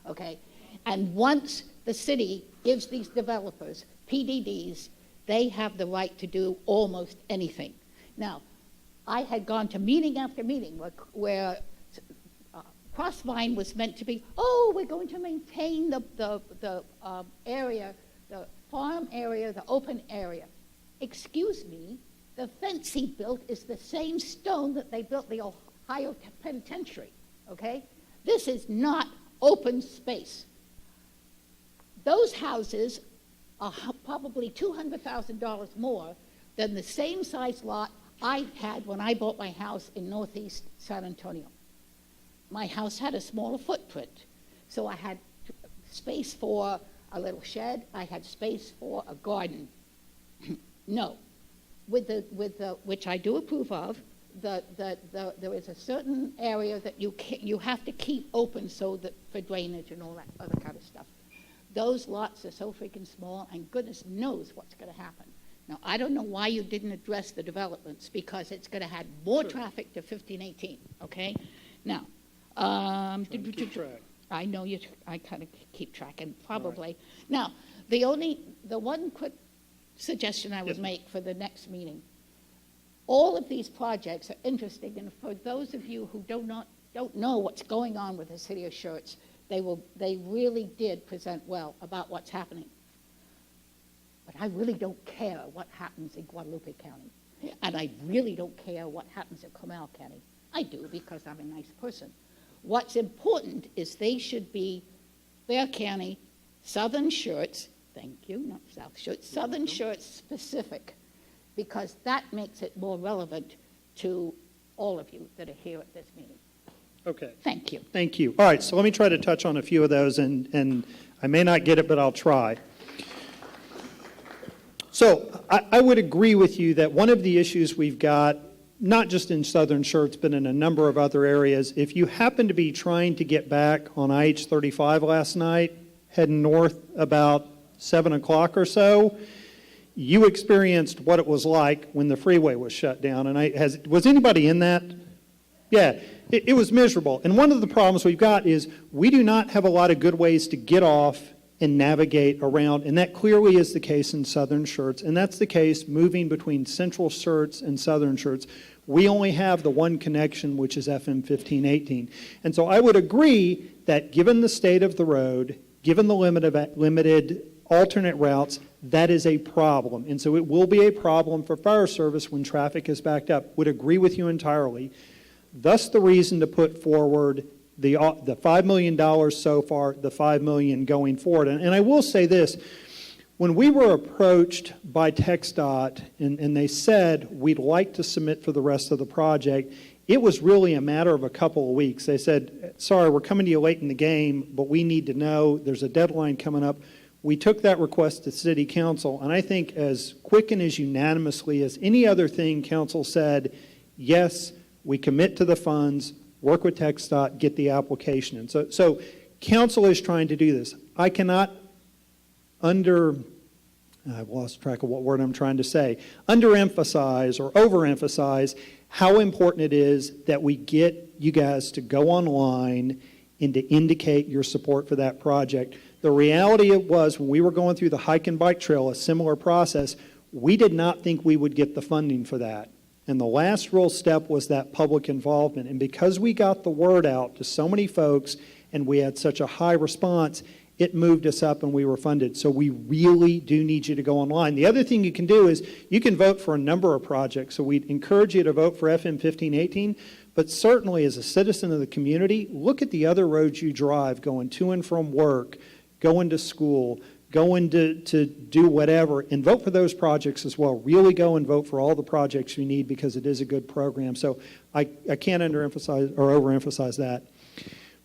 okay? And once the city gives these developers PDDs, they have the right to do almost anything. Now, I had gone to meeting after meeting where Crossvine was meant to be, oh, we're going to maintain the area, the farm area, the open area. Excuse me, the fence he built is the same stone that they built the Ohio Penitentiary, okay? This is not open space. Those houses are probably $200,000 more than the same size lot I had when I bought my house in northeast San Antonio. My house had a smaller footprint, so I had space for a little shed. I had space for a garden. No, which I do approve of. There is a certain area that you have to keep open so that for drainage and all that other kind of stuff. Those lots are so freaking small, and goodness knows what's going to happen. Now, I don't know why you didn't address the developments, because it's going to add more traffic to 1518, okay? Now, keep track. I know you. I kind of keep track, and probably. Right. Now, the one quick suggestion I would make for the next meeting. All of these projects are interesting, and for those of you who don't know what's going on with the city of Schertz, they really did present well about what's happening. But I really don't care what happens in Guadalupe County, and I really don't care what happens in Comal County. I do, because I'm a nice person. What's important is they should be Bear County, Southern Schertz, thank you, not South Schertz, Southern Schertz specific, because that makes it more relevant to all of you that are here at this meeting. Okay. Thank you. Thank you. All right, so let me try to touch on a few of those, and I may not get it, but I'll try. So I would agree with you that one of the issues we've got not just in Southern Schertz, but in a number of other areas. If you happen to be trying to get back on IH-35 last night, heading north about 7 o'clock or so, you experienced what it was like when the freeway was shut down. And was anybody in that? Yeah, it was miserable. And one of the problems we've got is we do not have a lot of good ways to get off and navigate around, and that clearly is the case in Southern Schertz, and that's the case moving between Central Schertz and Southern Schertz. We only have the one connection, which is FM 1518. And so I would agree that given the state of the road, given the limited alternate routes, that is a problem. And so it will be a problem for fire service when traffic is backed up. Would agree with you entirely. Thus the reason to put forward the $5 million so far, the $5 million going forward. And I will say this, when we were approached by TxDOT and they said we'd like to submit for the rest of the project, it was really a matter of a couple of weeks. They said, sorry, we're coming to you late in the game, but we need to know there's a deadline coming up. We took that request to City Council, and I think as quick and as unanimously as any other thing, Council said, yes, we commit to the funds, work with TxDOT, get the application in. So Council is trying to do this. I cannot I've lost track of what word I'm trying to say, underemphasize or overemphasize how important it is that we get you guys to go online and to indicate your support for that project. The reality it was when we were going through the hike and bike trail, a similar process, we did not think we would get the funding for that. And the last real step was that public involvement. And because we got the word out to so many folks and we had such a high response, it moved us up and we were funded. So we really do need you to go online. The other thing you can do is you can vote for a number of projects. So we'd encourage you to vote for FM 1518. But certainly as a citizen of the community, look at the other roads you drive going to and from work, going to school, going to do whatever, and vote for those projects as well. Really go and vote for all the projects you need because it is a good program. So I can't underemphasize or overemphasize that.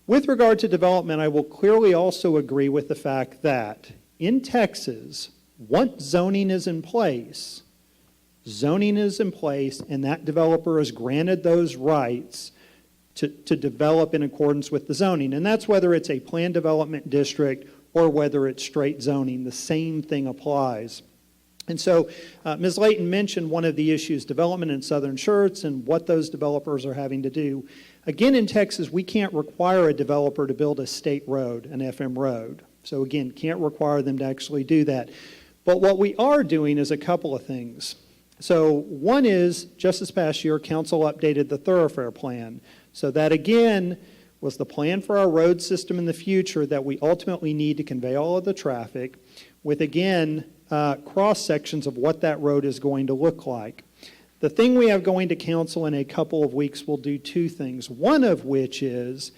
With regard to development, I will clearly also agree with the fact that in Texas, once zoning is in place, and that developer is granted those rights to develop in accordance with the zoning. And that's whether it's a planned development district or whether it's straight zoning. The same thing applies. And so Ms. Layton mentioned one of the issues, development in Southern Schertz and what those developers are having to do. Again, in Texas, we can't require a developer to build a state road, an FM road. So again, can't require them to actually do that. But what we are doing is a couple of things. So one is, just this past year, Council updated the thoroughfare plan. So that again was the plan for our road system in the future that we ultimately need to convey all of the traffic with, again, cross sections of what that road is going to look like. The thing we have going to Council in a couple of weeks will do two things, one of which is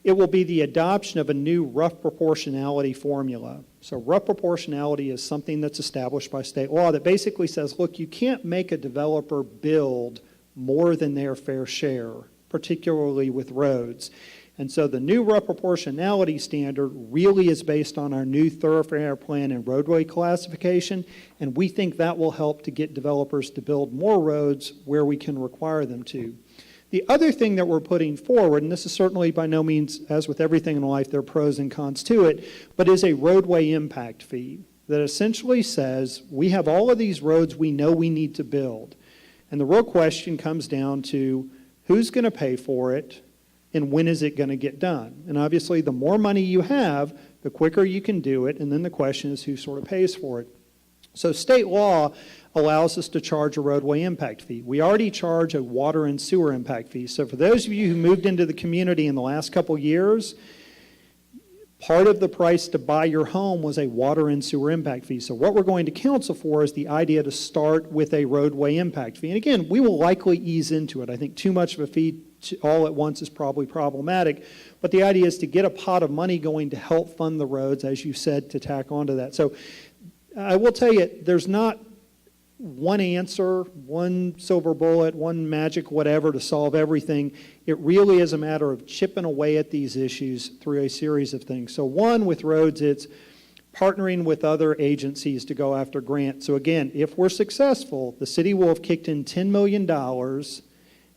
it will be the adoption of a new rough proportionality formula. So rough proportionality is something that's established by state law that basically says, look, you can't make a developer build more than their fair share, particularly with roads. And so the new rough proportionality standard really is based on our new thoroughfare plan and roadway classification, and we think that will help to get developers to build more roads where we can require them to. The other thing that we're putting forward, and this is certainly by no means, as with everything in life, there are pros and cons to it, but is a roadway impact fee that essentially says we have all of these roads we know we need to build. And the real question comes down to who's going to pay for it and when is it going to get done? And obviously, the more money you have, the quicker you can do it, and then the question is who sort of pays for it. So state law allows us to charge a roadway impact fee. We already charge a water and sewer impact fee. So for those of you who moved into the community in the last couple years, part of the price to buy your home was a water and sewer impact fee. So what we're going to Council for is the idea to start with a roadway impact fee. And again, we will likely ease into it. I think too much of a fee all at once is probably problematic. But the idea is to get a pot of money going to help fund the roads, as you said, to tack onto that. So I will tell you, there's not one answer, one silver bullet, one magic whatever to solve everything. It really is a matter of chipping away at these issues through a series of things. So one, with roads, it's partnering with other agencies to go after grants. So again, if we're successful, the city will have kicked in $10 million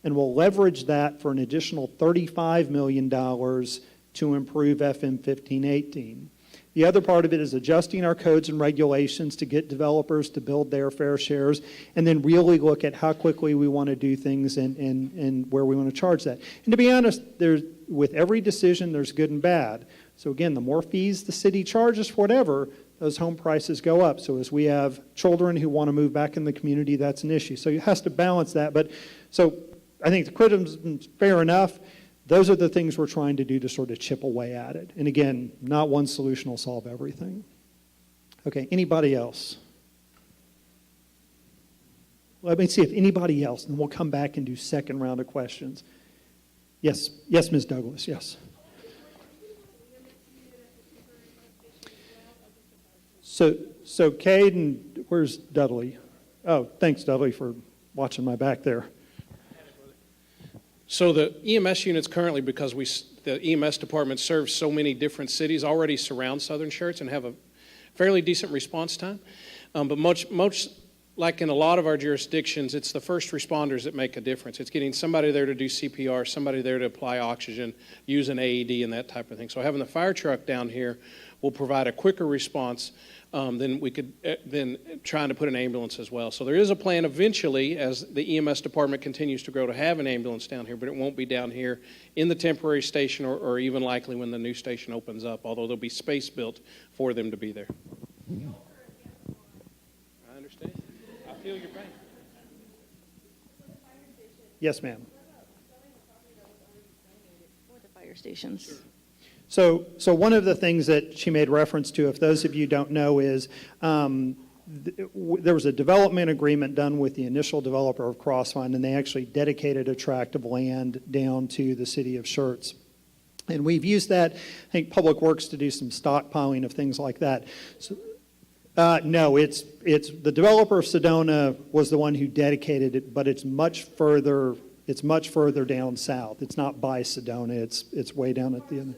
and will leverage that for an additional $35 million to improve FM 1518. The other part of it is adjusting our codes and regulations to get developers to build their fair shares, and then really look at how quickly we want to do things and where we want to charge that. And to be honest, with every decision, there's good and bad. So again, the more fees the city charges for whatever, those home prices go up. So as we have children who want to move back in the community, that's an issue. So it has to balance that. But so I think the criticism's fair enough. Those are the things we're trying to do to sort of chip away at it. And again, not one solution will solve everything. Okay, anybody else? Let me see if anybody else, and we'll come back and do second round of questions. Yes, Ms. Douglas, yes. So Caden, where's Dudley? Oh, thanks, Dudley, for watching my back there. So the EMS units currently, because the EMS department serves so many different cities, already surround Southern Schertz and have a fairly decent response time. But much like in a lot of our jurisdictions, it's the first responders that make a difference. It's getting somebody there to do CPR, somebody there to apply oxygen, use an AED, and that type of thing. So having the fire truck down here will provide a quicker response than trying to put an ambulance as well. So there is a plan eventually, as the EMS department continues to grow, to have an ambulance down here, but it won't be down here in the temporary station or even likely when the new station opens up, although there'll be space built for them to be there. I understand. I feel your pain. Yes, ma'am. For the fire stations. Sure. So one of the things that she made reference to, if those of you don't know, is there was a development agreement done with the initial developer of Crossvine, and they actually dedicated a tract of land down to the city of Schertz. And we've used that, I think, Public Works to do some stockpiling of things like that. So, no, it's the developer of Sedona was the one who dedicated it, but it's much further down south. It's not by Sedona. It's way down at the end.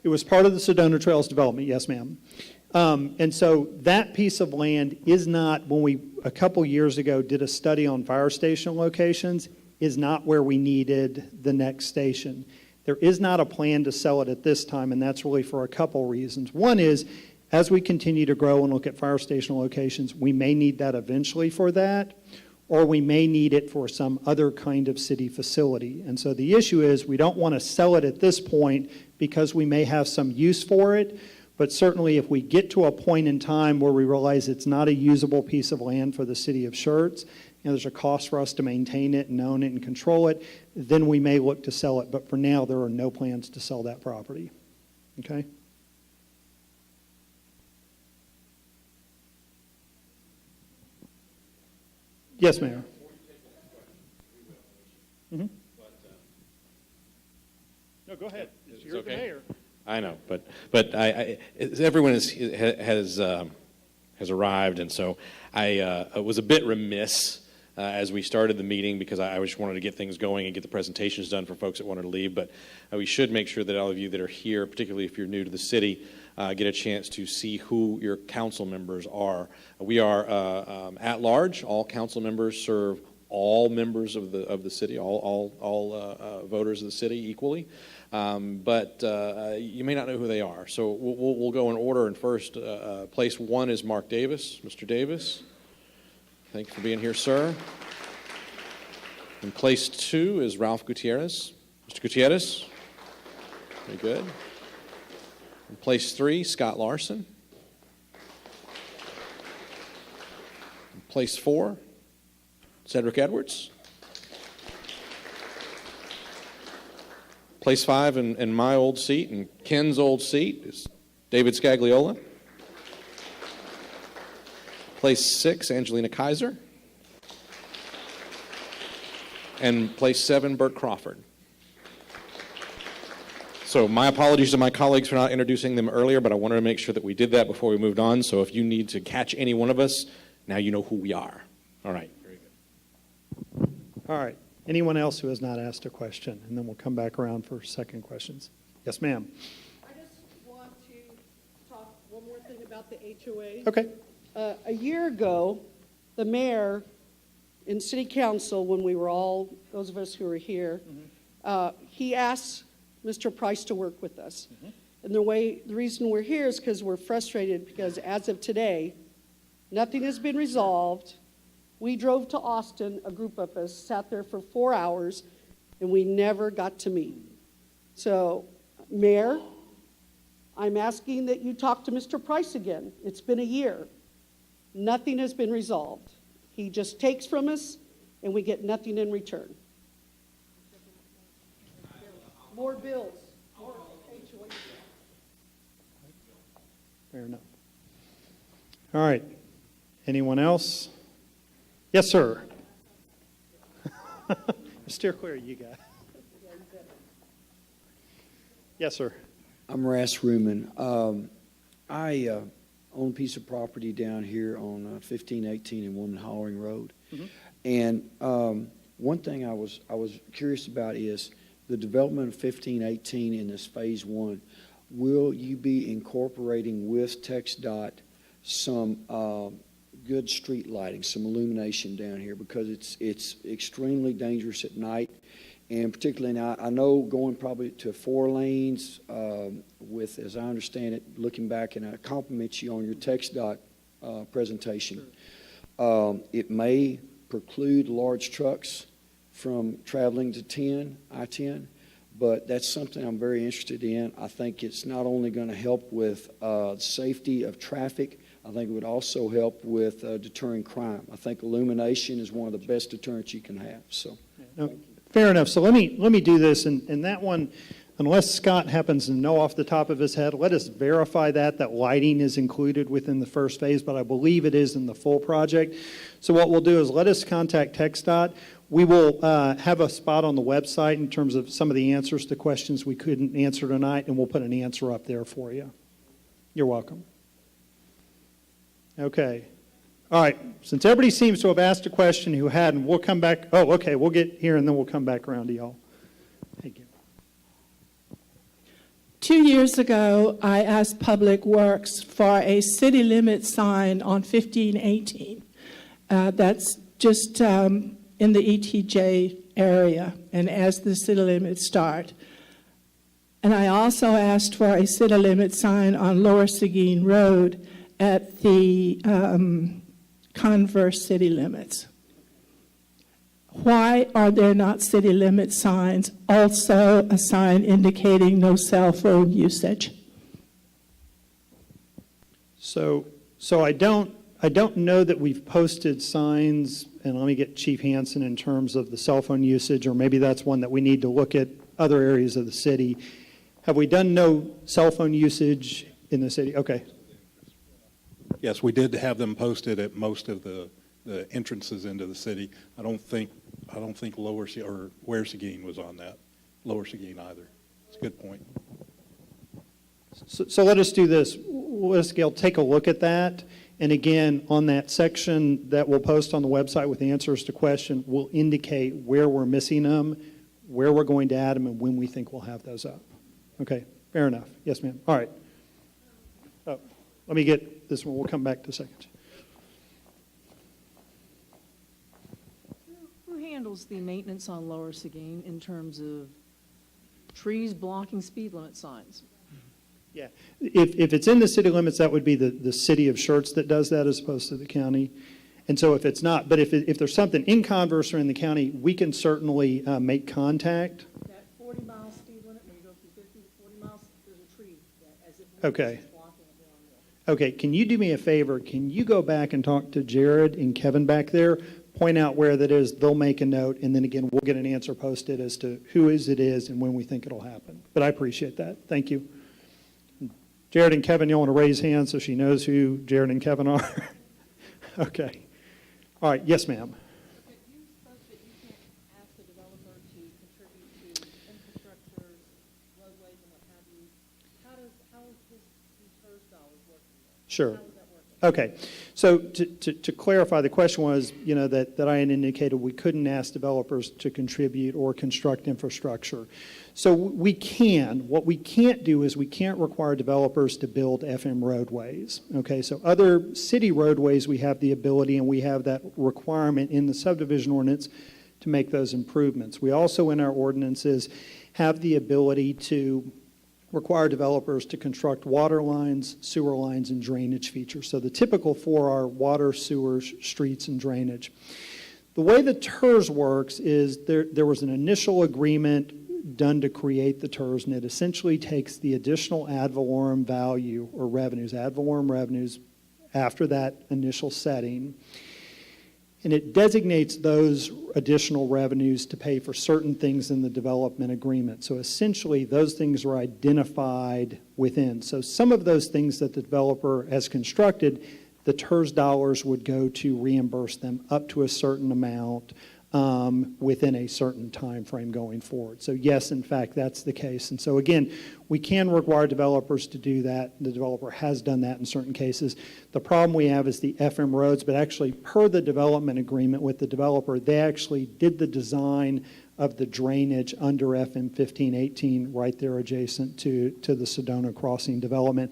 It was part of the Sedona Trails development, yes, ma'am. And so that piece of land is not, when we a couple years ago did a study on fire station locations, is not where we needed the next station. There is not a plan to sell it at this time, and that's really for a couple reasons. One is, as we continue to grow and look at fire station locations, we may need that eventually for that, or we may need it for some other kind of city facility. And so the issue is we don't want to sell it at this point because we may have some use for it, but certainly if we get to a point in time where we realize it's not a usable piece of land for the city of Schertz, there's a cost for us to maintain it and own it and control it, then we may look to sell it. But for now, there are no plans to sell that property. Okay? Yes, Mayor. Mm-hmm. No, go ahead. You're the mayor. I know, but everyone has arrived, and so I was a bit remiss as we started the meeting because I just wanted to get things going and get the presentations done for folks that wanted to leave. But we should make sure that all of you that are here, particularly if you're new to the city, get a chance to see who your council members are. We are at large. All council members serve all members of the city, all voters of the city equally. But you may not know who they are. So we'll go in order. And first, place one is Mark Davis. Mr. Davis, thank you for being here, sir. And place two is Ralph Gutierrez. Mr. Gutierrez, very good. And place three, Scott Larson. And place four, Cedric Edwards. Place five in my old seat and Ken's old seat is David Scagliola. Place six, Angelina Kaiser. And place seven, Bert Crawford. So my apologies to my colleagues for not introducing them earlier, but I wanted to make sure that we did that before we moved on. So if you need to catch any one of us, now you know who we are. All right. Very good. All right. Anyone else who has not asked a question? And then we'll come back around for second questions. Yes, ma'am. I just want to talk, we'll About the HOA? Okay. A year ago, the mayor and city council, when we were all, those of us who were here, he asked Mr. Price to work with us. And the reason we're here is because we're frustrated because as of today, nothing has been resolved. We drove to Austin, a group of us, sat there for 4 hours, and we never got to meet. So, Mayor, I'm asking that you talk to Mr. Price again. It's been a year. Nothing has been resolved. He just takes from us, and we get nothing in return. More bills. More HOA. Fair enough. All right. Anyone else? Yes, sir. Steer clear, you guys. Yes, sir. I'm Ras Ruman. I own a piece of property down here on 1518 and Woman Hollering Road. And one thing I was curious about is the development of 1518 in this phase one. Will you be incorporating with TxDOT some good street lighting, some illumination down here? Because it's extremely dangerous at night. And particularly now, I know going probably to 4 lanes with, as I understand it, looking back, and I compliment you on your TxDOT presentation. It may preclude large trucks from traveling to I-10, but that's something I'm very interested in. I think it's not only going to help with safety of traffic, I think it would also help with deterring crime. I think illumination is one of the best deterrents you can have. So, No, fair enough. So let me do this, and that one, unless Scott happens to know off the top of his head, let us verify that lighting is included within the first phase, but I believe it is in the full project. So what we'll do is let us contact TxDOT. We will have a spot on the website in terms of some of the answers to questions we couldn't answer tonight, and we'll put an answer up there for you. You're welcome. Okay. All right. Since everybody seems to have asked a question who hadn't, we'll come back. Oh, okay. We'll get here, and then we'll come back around to y'all. Thank you. 2 years ago, I asked Public Works for a city limit sign on 1518. That's just in the ETJ area, and as the city limits start. And I also asked for a city limit sign on Lower Seguin Road at the converse city limits. Why are there not city limit signs, also a sign indicating no cell phone usage? So I don't know that we've posted signs, and let me get Chief Hansen in terms of the cell phone usage, or maybe that's one that we need to look at other areas of the city. Have we done no cell phone usage in the city? Okay. Yes, we did have them posted at most of the entrances into the city. I don't think Lower or Ware Seguin was on that. Lower Seguin either. It's a good point. So let us do this. Let us, Gail, take a look at that. And again, on that section that we'll post on the website with answers to questions, we'll indicate where we're missing them, where we're going to add them, and when we think we'll have those up. Okay, fair enough. Yes, ma'am. All right. Oh, let me get this one. We'll come back to seconds. Who handles the maintenance on Lower Seguin in terms of trees blocking speed limit signs? Yeah, if it's in the city limits, that would be the city of Schertz that does that as opposed to the county. And so if it's not, but if there's something in Converse or in the county, we can certainly make contact. That 40-mile speed limit, when you go from 50 to 40 miles, there's a tree that as if Okay. it's blocking it along there. Okay, can you do me a favor? Can you go back and talk to Jared and Kevin back there, point out where that is, they'll make a note, and then again, we'll get an answer posted as to who it is and when we think it'll happen. But I appreciate that. Thank you. Jared and Kevin, you want to raise hands so she knows who Jared and Kevin are? Okay. All right, yes, ma'am. You spoke that you can't ask the developer to contribute to infrastructure, roadways, and what have you. How is these HERS dollars working? Sure. How is that Okay, so to clarify, the question was, that I had indicated we couldn't ask developers to contribute or construct infrastructure. So we can. What we can't do is we can't require developers to build FM roadways. Okay, so other city roadways, we have the ability and we have that requirement in the subdivision ordinance to make those improvements. We also, in our ordinances, have the ability to require developers to construct water lines, sewer lines, and drainage features. So the typical four are water, sewers, streets, and drainage. The way the TERS works is there was an initial agreement done to create the TERS, and it essentially takes the additional ad valorem value or revenues, ad valorem revenues, after that initial setting, and it designates those additional revenues to pay for certain things in the development agreement. So essentially, those things are identified within. So some of those things that the developer has constructed, the TERS dollars would go to reimburse them up to a certain amount within a certain time frame going forward. So yes, in fact, that's the case. And so again, we can require developers to do that. The developer has done that in certain cases. The problem we have is the FM roads, but actually per the development agreement with the developer, they actually did the design of the drainage under FM 1518 right there adjacent to the Sedona Crossing development.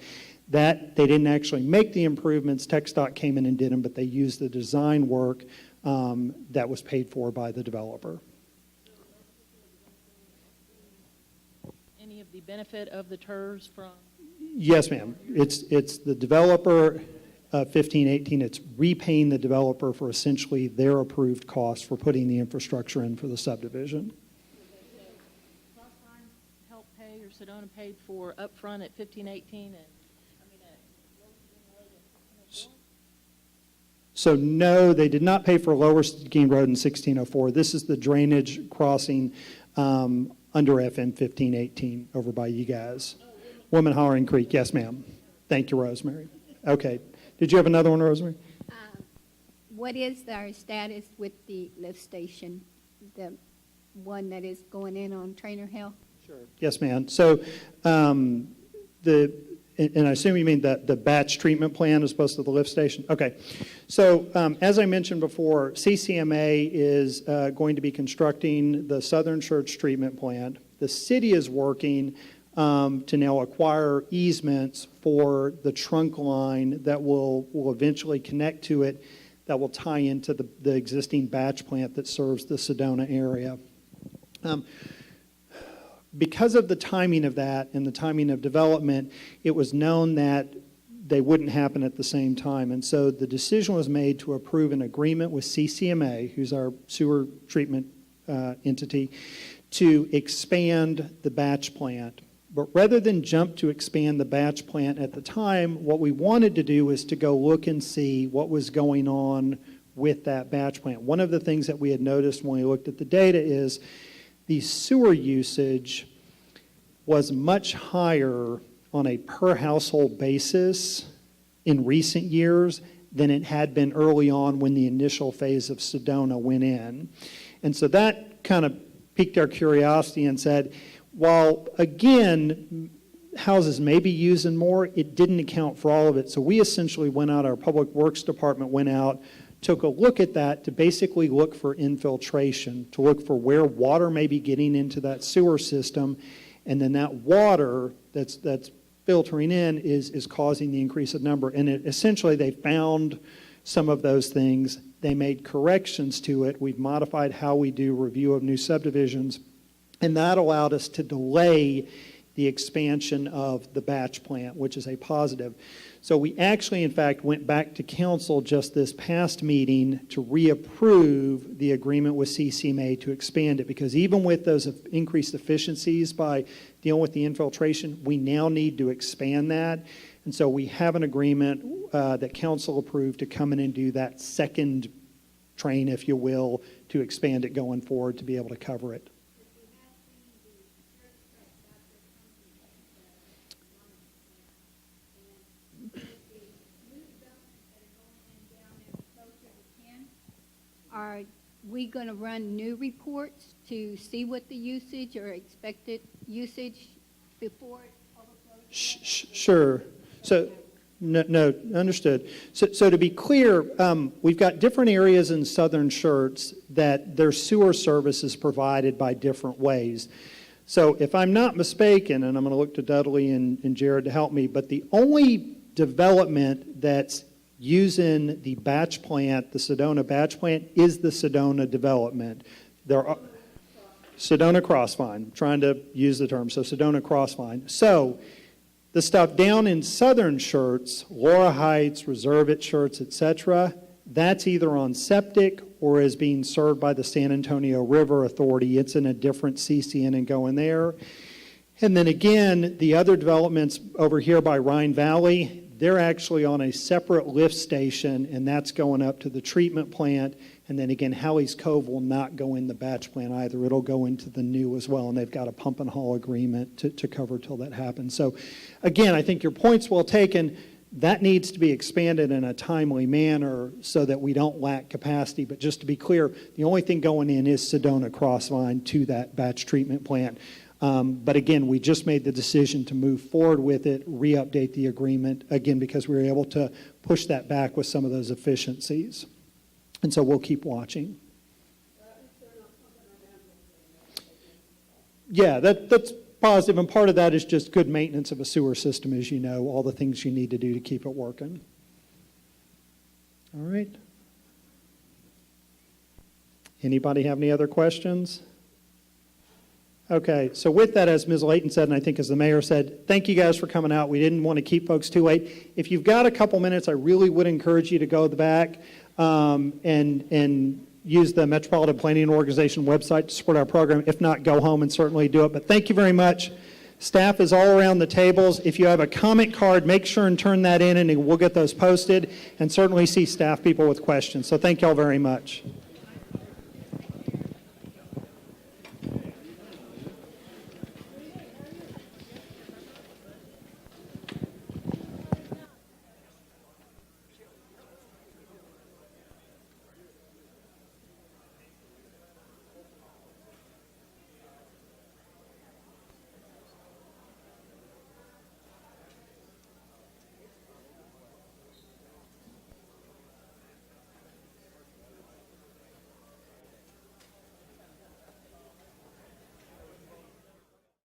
That they didn't actually make the improvements. TxDOT came in and did them, but they used the design work that was paid for by the developer. Any of the benefit of the TERS from? Yes, ma'am. It's the developer, 1518, it's repaying the developer for essentially their approved cost for putting the infrastructure in for the subdivision. Crossline help pay or Sedona paid for upfront at 1518 and So no, they did not pay for Lower Seguin Road in 1604. This is the drainage crossing under FM 1518 over by you guys. Woman Hollering Creek, yes ma'am. Thank you, Rosemary. Okay, did you have another one, Rosemary? What is our status with the lift station, the one that is going in on Trainer Hill? Sure. Yes, ma'am. So and I assume you mean the batch treatment plan as opposed to the lift station? Okay. So as I mentioned before, CCMA is going to be constructing the Southern Schertz treatment plant. The city is working to now acquire easements for the trunk line that will eventually connect to it, that will tie into the existing batch plant that serves the Sedona area. Because of the timing of that and the timing of development, it was known that they wouldn't happen at the same time. And so the decision was made to approve an agreement with CCMA, who's our sewer treatment entity, to expand the batch plant. But rather than jump to expand the batch plant at the time, what we wanted to do was to go look and see what was going on with that batch plant. One of the things that we had noticed when we looked at the data is the sewer usage was much higher on a per household basis in recent years than it had been early on when the initial phase of Sedona went in. And so that kind of piqued our curiosity and said, while again, houses may be using more, it didn't account for all of it. So we essentially went out, our Public Works Department went out, took a look at that to basically look for infiltration, to look for where water may be getting into that sewer system, and then that water that's filtering in is causing the increase of number. And essentially they found some of those things. They made corrections to it. We've modified how we do review of new subdivisions, and that allowed us to delay the expansion of the batch plant, which is a positive. So we actually, in fact, went back to council just this past meeting to reapprove the agreement with CCMA to expand it, because even with those increased efficiencies by dealing with the infiltration, we now need to expand that. And so we have an agreement that council approved to come in and do that second train, if you will, to expand it going forward to be able to cover it. Are we going to run new reports to see what the usage or expected usage before it overflows? Sure. So No, understood. So to be clear, we've got different areas in southern Schertz that their sewer service is provided by different ways. So if I'm not mistaken, and I'm going to look to Dudley and Jared to help me, but the only development that's using the batch plant, the Sedona batch plant, is the Sedona development. There are Sedona Crossvine, I'm trying to use the term, so Sedona Crossvine. So the stuff down in southern Schertz, Laura Heights, Reserve at Schertz, etc., that's either on septic or is being served by the San Antonio River Authority. It's in a different CCN and going there. And then again, the other developments over here by Rhine Valley, they're actually on a separate lift station, and that's going up to the treatment plant. And then again, Halley's Cove will not go in the batch plant either. It'll go into the new as well, and they've got a pump and haul agreement to cover till that happens. So again, I think your point's well taken. That needs to be expanded in a timely manner so that we don't lack capacity. But just to be clear, the only thing going in is Sedona Crossvine to that batch treatment plant. But again, we just made the decision to move forward with it, re-update the agreement, again, because we were able to push that back with some of those efficiencies. And so we'll keep watching. Yeah, that's positive, and part of that is just good maintenance of a sewer system, as you know, all the things you need to do to keep it working. All right. Anybody have any other questions? Okay, so with that, as Ms. Layton said, and I think as the mayor said, thank you guys for coming out. We didn't want to keep folks too late. If you've got a couple minutes, I really would encourage you to go to the back and use the Metropolitan Planning Organization website to support our program. If not, go home and certainly do it. But thank you very much. Staff is all around the tables. If you have a comment card, make sure and turn that in, and we'll get those posted, and certainly see staff people with questions. So thank you all very much.